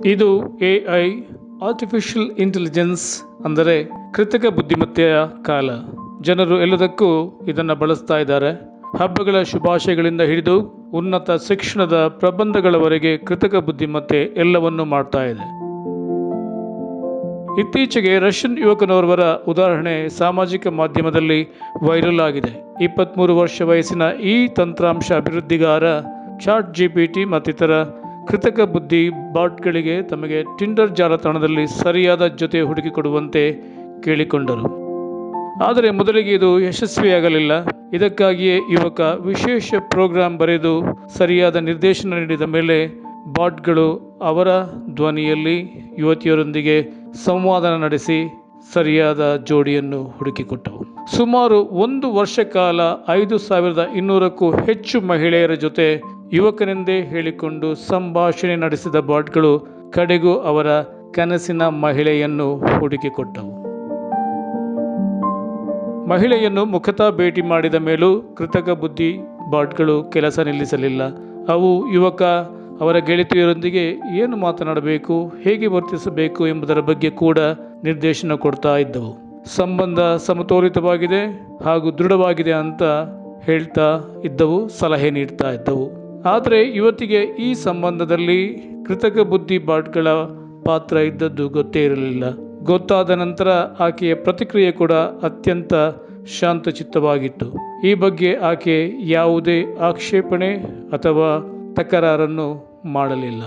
ಇದು AI artificial intelligence ಅಂದರೆ ಕೃತಕ ಬುದ್ಧಿಮತ್ತೆಯ ಕಾಲ. ಜನರು ಎಲ್ಲದಕ್ಕೂ ಇದನ್ನು ಬಳಸ್ತಾ ಇದ್ದಾರೆ. ಹಬ್ಬಗಳ ಶುಭಾಶಯಗಳಿಂದ ಹಿಡಿದು ಉನ್ನತ ಶಿಕ್ಷಣದ ಪ್ರಬಂಧಗಳವರೆಗೆ ಕೃತಕ ಬುದ್ಧಿಮತ್ತೆ ಎಲ್ಲವನ್ನೂ ಮಾಡ್ತಾ ಇದೆ. ಇತ್ತೀಚೆಗೆ ರಷ್ಯನ್ ಯುವಕನೋರ್ವರ ಉದಾಹರಣೆ ಸಾಮಾಜಿಕ ಮಾಧ್ಯಮದಲ್ಲಿ ವೈರಲ್ ಆಗಿದೆ. 23 ವರ್ಷ ವಯಸ್ಸಿನ ಈ ತಂತ್ರಾಂಶ ಅಭಿವೃದ್ಧಿಗಾರ ChatGPT ಮತ್ತಿತರ ಕೃತಕ ಬುದ್ಧಿ ಬಾಟ್ಗಳಿಗೆ ತಮಗೆ ಟಿಂಡರ್ ಜಾಲತಾಣದಲ್ಲಿ ಸರಿಯಾದ ಜೊತೆ ಹುಡುಕಿಕೊಡುವಂತೆ ಕೇಳಿಕೊಂಡರು. ಆದರೆ ಮೊದಲಿಗೆ ಇದು ಯಶಸ್ವಿಯಾಗಲಿಲ್ಲ. ಇದಕ್ಕಾಗಿಯೇ ಯುವಕ ವಿಶೇಷ ಪ್ರೋಗ್ರಾಂ ಬರೆದು ಸರಿಯಾದ ನಿರ್ದೇಶನ ನೀಡಿದ ಮೇಲೆ ಬಾಟ್ಗಳು ಅವರ ಧ್ವನಿಯಲ್ಲಿ ಯುವತಿಯರೊಂದಿಗೆ ಸಂವಾದ ನಡೆಸಿ ಸರಿಯಾದ ಜೋಡಿಯನ್ನು ಹುಡುಕಿಕೊಟ್ಟವು. ಸುಮಾರು 1 ವರ್ಷ ಕಾಲ 5200ಕ್ಕೂ ಹೆಚ್ಚು ಮಹಿಳೆಯರ ಜೊತೆ ಯುವಕನೆಂದೇ ಹೇಳಿಕೊಂಡು ಸಂಭಾಷಣೆ ನಡೆಸಿದ ಬಾಟ್ಗಳು ಕಡೆಗೂ ಅವರ ಕನಸಿನ ಮಹಿಳೆಯನ್ನು ಹುಡುಕಿಕೊಟ್ಟವು. ಮಹಿಳೆಯನ್ನು ಮುಖತಃ ಭೇಟಿ ಮಾಡಿದ ಮೇಲೂ ಕೃತಕ ಬುದ್ಧಿ ಬಾಟ್ಗಳು ಕೆಲಸ ನಿಲ್ಲಿಸಲಿಲ್ಲ. ಅವು ಯುವಕ ಅವರ ಗೆಳತಿಯರೊಂದಿಗೆ ಏನು ಮಾತನಾಡಬೇಕು, ಹೇಗೆ ವರ್ತಿಸಬೇಕು ಎಂಬುದರ ಬಗ್ಗೆ ಕೂಡ ನಿರ್ದೇಶನ ಕೊಡ್ತಾ ಇದ್ದವು. ಸಂಬಂಧ ಸಮತೋಲಿತವಾಗಿದೆ ಹಾಗೂ ದೃಢವಾಗಿದೆ ಅಂತ ಹೇಳ್ತಾ ಇದ್ದವು, ಸಲಹೆ ನೀಡ್ತಾ ಇದ್ದವು. ಆದರೆ ಯುವತಿಗೆ ಈ ಸಂಬಂಧದಲ್ಲಿ ಕೃತಕ ಬುದ್ಧಿ ಬಾಟ್ಗಳ ಪಾತ್ರ ಇದ್ದದ್ದು ಗೊತ್ತೇ ಇರಲಿಲ್ಲ. ಗೊತ್ತಾದ ನಂತರ ಆಕೆಯ ಪ್ರತಿಕ್ರಿಯೆ ಕೂಡ ಅತ್ಯಂತ ಶಾಂತಚಿತ್ತವಾಗಿತ್ತು. ಈ ಬಗ್ಗೆ ಆಕೆ ಯಾವುದೇ ಆಕ್ಷೇಪಣೆ ಅಥವಾ ತಕರಾರನ್ನು ಮಾಡಲಿಲ್ಲ.